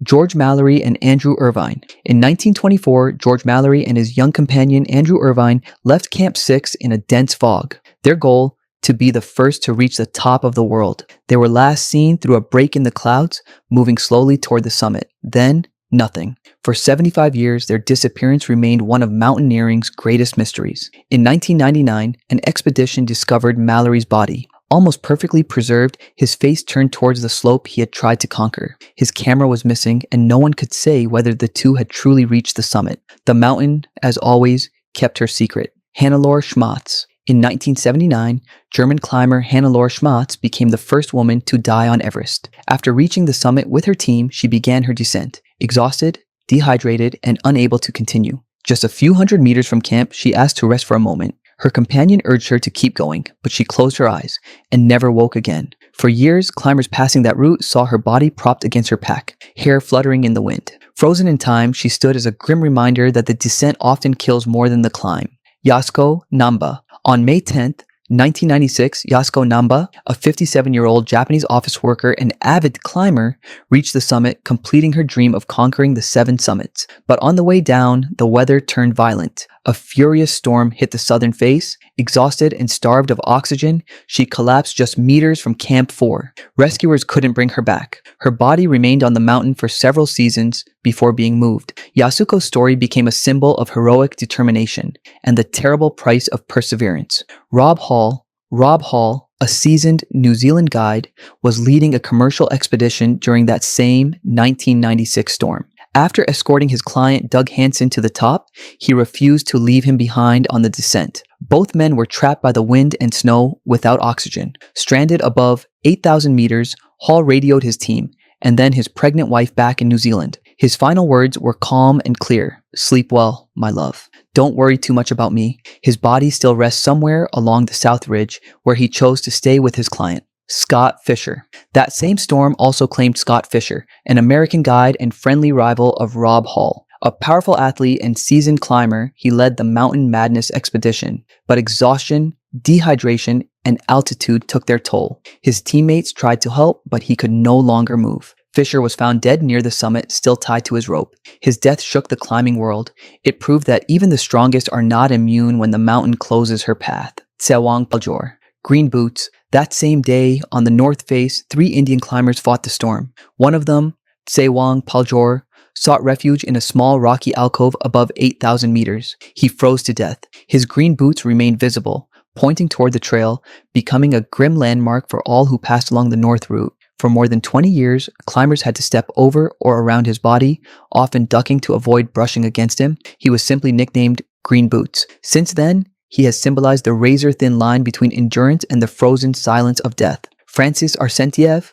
George Mallory and Andrew Irvine. In 1924, George Mallory and his young companion Andrew Irvine left Camp 6 in a dense fog. Their goal? To be the first to reach the top of the world. They were last seen through a break in the clouds, moving slowly toward the summit. Then, nothing. For 75 years, their disappearance remained one of mountaineering's greatest mysteries. In 1999, an expedition discovered Mallory's body. Almost perfectly preserved, his face turned towards the slope he had tried to conquer. His camera was missing, and no one could say whether the two had truly reached the summit. The mountain, as always, kept her secret. Hannelore Schmatz. In 1979, German climber Hannelore Schmatz became the first woman to die on Everest. After reaching the summit with her team, she began her descent. Exhausted, dehydrated, and unable to continue. Just a few hundred meters from camp, she asked to rest for a moment. Her companion urged her to keep going, but she closed her eyes and never woke again. For years, climbers passing that route saw her body propped against her pack, hair fluttering in the wind. Frozen in time, she stood as a grim reminder that the descent often kills more than the climb. Yasuko Namba. On May 10th, 1996, Yasuko Namba, a 57-year-old Japanese office worker and avid climber, reached the summit, completing her dream of conquering the 7 summits. But on the way down, the weather turned violent. A furious storm hit the southern face. Exhausted and starved of oxygen, she collapsed just meters from Camp 4. Rescuers couldn't bring her back. Her body remained on the mountain for several seasons before being moved. Yasuko's story became a symbol of heroic determination and the terrible price of perseverance. Rob Hall, a seasoned New Zealand guide, was leading a commercial expedition during that same 1996 storm. After escorting his client Doug Hansen to the top, he refused to leave him behind on the descent. Both men were trapped by the wind and snow without oxygen. Stranded above 8,000 meters, Hall radioed his team and then his pregnant wife back in New Zealand. His final words were calm and clear. "Sleep well, my love. Don't worry too much about me." His body still rests somewhere along the South Ridge, where he chose to stay with his client. Scott Fischer. That same storm also claimed Scott Fischer, an American guide and friendly rival of Rob Hall. A powerful athlete and seasoned climber, he led the Mountain Madness expedition. But exhaustion, dehydration, and altitude took their toll. His teammates tried to help, but he could no longer move. Fischer was found dead near the summit, still tied to his rope. His death shook the climbing world. It proved that even the strongest are not immune when the mountain closes her path. Tsewang, Paljor. Green boots. That same day, on the north face, 3 Indian climbers fought the storm. One of them, Tsewang Paljor, sought refuge in a small rocky alcove above 8,000 meters. He froze to death. His green boots remained visible, pointing toward the trail, becoming a grim landmark for all who passed along the north route. For more than 20 years, climbers had to step over or around his body, often ducking to avoid brushing against him. He was simply nicknamed Green Boots. Since then, he has symbolized the razor-thin line between endurance and the frozen silence of death. Francys Arsentiev,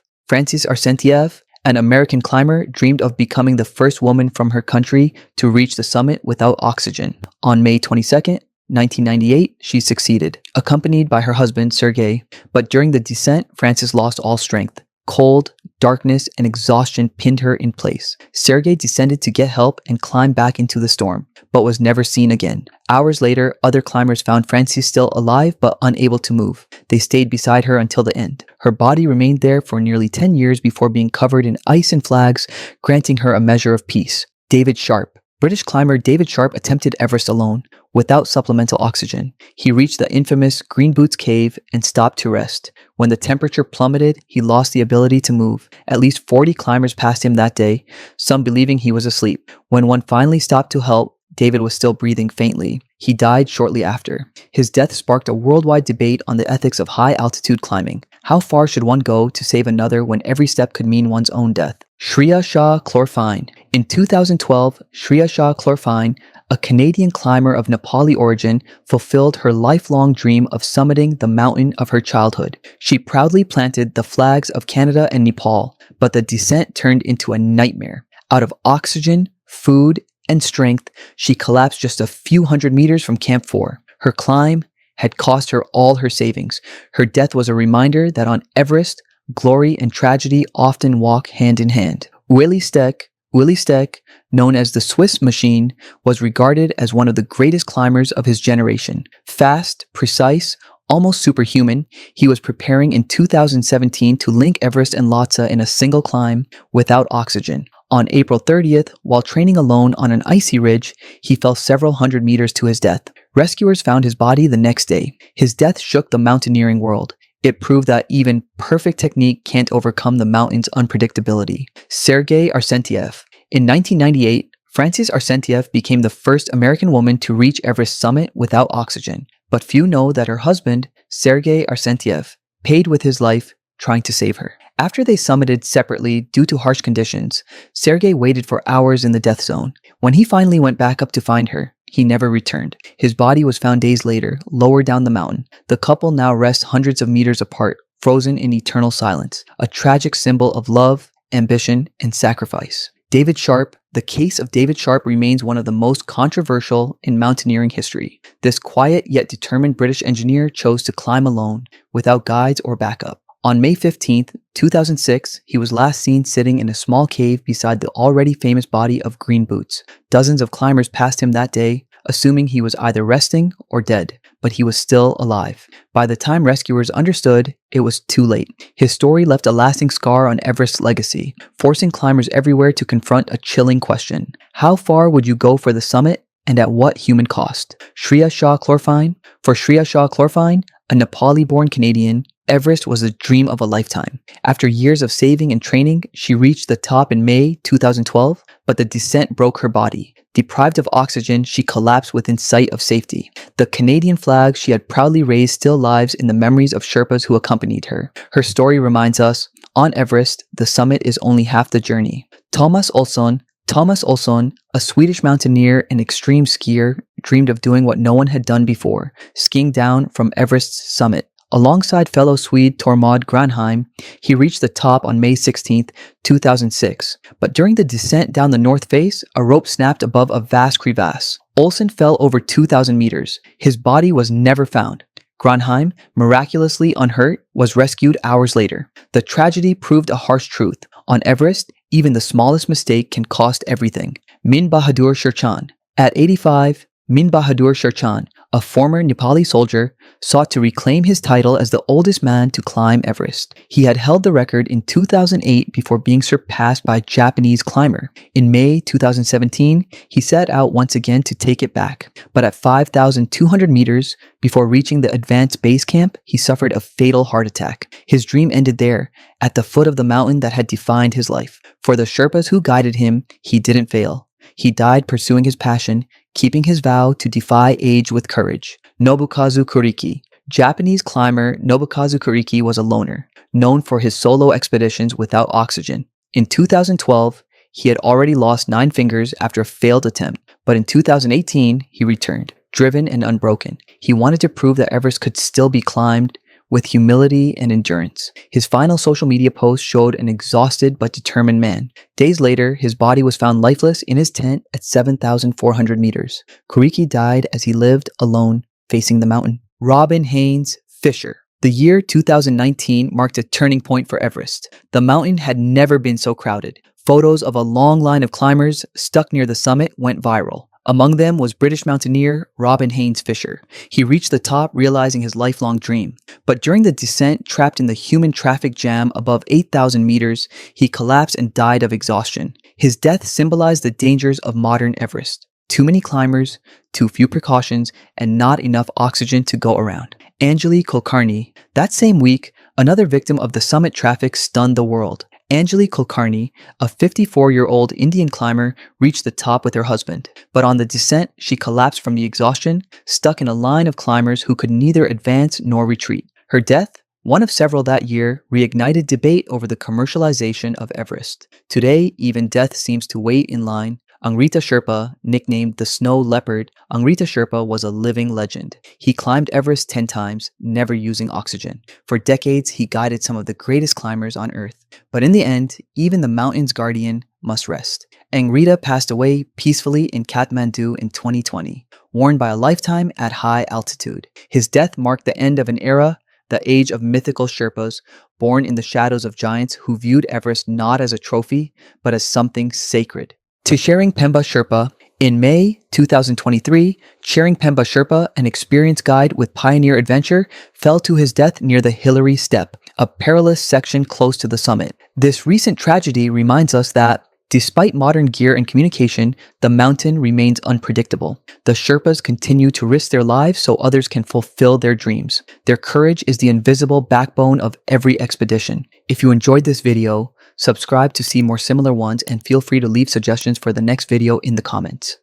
an American climber, dreamed of becoming the first woman from her country to reach the summit without oxygen. On May 22nd, 1998, she succeeded, accompanied by her husband, Sergei. But during the descent, Francys lost all strength. Cold, darkness, and exhaustion pinned her in place. Sergei descended to get help and climbed back into the storm, but was never seen again. Hours later, other climbers found Francys still alive but unable to move. They stayed beside her until the end. Her body remained there for nearly 10 years before being covered in ice and flags, granting her a measure of peace. David Sharp. British climber David Sharp attempted Everest alone, without supplemental oxygen. He reached the infamous Green Boots Cave and stopped to rest. When the temperature plummeted, he lost the ability to move. At least 40 climbers passed him that day, some believing he was asleep. When one finally stopped to help, David was still breathing faintly. He died shortly after. His death sparked a worldwide debate on the ethics of high-altitude climbing. How far should one go to save another when every step could mean one's own death? Shriya Shah-Klorfine. In 2012, Shriya Shah-Klorfine, a Canadian climber of Nepali origin, fulfilled her lifelong dream of summiting the mountain of her childhood. She proudly planted the flags of Canada and Nepal, but the descent turned into a nightmare. Out of oxygen, food, and strength, she collapsed just a few hundred meters from Camp 4. Her climb had cost her all her savings. Her death was a reminder that on Everest, glory and tragedy often walk hand in hand. Ueli Steck, known as the Swiss Machine, was regarded as one of the greatest climbers of his generation. Fast, precise, almost superhuman, he was preparing in 2017 to link Everest and Lhasa in a single climb without oxygen. On April 30th, while training alone on an icy ridge, he fell several hundred meters to his death. Rescuers found his body the next day. His death shook the mountaineering world. It proved that even perfect technique can't overcome the mountain's unpredictability. Sergei Arsentiev. In 1998, Francys Arsentiev became the first American woman to reach Everest summit without oxygen. But few know that her husband, Sergei Arsentiev, paid with his life trying to save her. After they summited separately due to harsh conditions, Sergei waited for hours in the death zone. When he finally went back up to find her, he never returned. His body was found days later, lower down the mountain. The couple now rests hundreds of meters apart, frozen in eternal silence, a tragic symbol of love, ambition, and sacrifice. David Sharp. The case of David Sharp remains one of the most controversial in mountaineering history. This quiet yet determined British engineer chose to climb alone, without guides or backup. On May 15, 2006, he was last seen sitting in a small cave beside the already famous body of Green Boots. Dozens of climbers passed him that day, assuming he was either resting or dead, but he was still alive. By the time rescuers understood, it was too late. His story left a lasting scar on Everest's legacy, forcing climbers everywhere to confront a chilling question. How far would you go for the summit, and at what human cost? Shriya Shah-Klorfine. For Shriya Shah-Klorfine, a Nepali-born Canadian, Everest was a dream of a lifetime. After years of saving and training, she reached the top in May 2012, but the descent broke her body. Deprived of oxygen, she collapsed within sight of safety. The Canadian flag she had proudly raised still lives in the memories of Sherpas who accompanied her. Her story reminds us, on Everest, the summit is only half the journey. Tomas Olsson, a Swedish mountaineer and extreme skier, dreamed of doing what no one had done before, skiing down from Everest's summit. Alongside fellow Swede Tormod Granheim, he reached the top on May 16, 2006. But during the descent down the north face, a rope snapped above a vast crevasse. Olsson fell over 2,000 meters. His body was never found. Granheim, miraculously unhurt, was rescued hours later. The tragedy proved a harsh truth. On Everest, even the smallest mistake can cost everything. Min Bahadur Sherchan. At 85, Min Bahadur Sherchan, a former Nepali soldier, sought to reclaim his title as the oldest man to climb Everest. He had held the record in 2008 before being surpassed by a Japanese climber. In May 2017, he set out once again to take it back. But at 5,200 meters, before reaching the advanced base camp, he suffered a fatal heart attack. His dream ended there, at the foot of the mountain that had defined his life. For the Sherpas who guided him, he didn't fail. He died pursuing his passion, keeping his vow to defy age with courage. Nobukazu Kuriki. Japanese climber Nobukazu Kuriki was a loner, known for his solo expeditions without oxygen. In 2012, he had already lost 9 fingers after a failed attempt, but in 2018, he returned, driven and unbroken. He wanted to prove that Everest could still be climbed with humility and endurance. His final social media post showed an exhausted but determined man. Days later, his body was found lifeless in his tent at 7,400 meters. Kuriki died as he lived alone, facing the mountain. Robin Haynes Fischer. The year 2019 marked a turning point for Everest. The mountain had never been so crowded. Photos of a long line of climbers stuck near the summit went viral. Among them was British mountaineer Robin Haynes Fischer. He reached the top, realizing his lifelong dream. But during the descent, trapped in the human traffic jam above 8,000 meters, he collapsed and died of exhaustion. His death symbolized the dangers of modern Everest. Too many climbers, too few precautions, and not enough oxygen to go around. Anjali Kulkarni. That same week, another victim of the summit traffic stunned the world. Anjali Kulkarni, a 54-year-old Indian climber, reached the top with her husband. But on the descent, she collapsed from the exhaustion, stuck in a line of climbers who could neither advance nor retreat. Her death, one of several that year, reignited debate over the commercialization of Everest. Today, even death seems to wait in line. Rita Sherpa, nicknamed the Snow Leopard, Rita Sherpa was a living legend. He climbed Everest 10 times, never using oxygen. For decades, he guided some of the greatest climbers on Earth. But in the end, even the mountain's guardian must rest. Rita passed away peacefully in Kathmandu in 2020, worn by a lifetime at high altitude. His death marked the end of an era, the age of mythical Sherpas, born in the shadows of giants who viewed Everest not as a trophy, but as something sacred. Tshering Pemba Sherpa. In May 2023, Tshering Pemba Sherpa, an experienced guide with pioneer adventure, fell to his death near the Hillary Steppe, a perilous section close to the summit. This recent tragedy reminds us that Despite modern gear and communication, the mountain remains unpredictable. The Sherpas continue to risk their lives so others can fulfill their dreams. Their courage is the invisible backbone of every expedition. If you enjoyed this video, subscribe to see more similar ones and feel free to leave suggestions for the next video in the comments.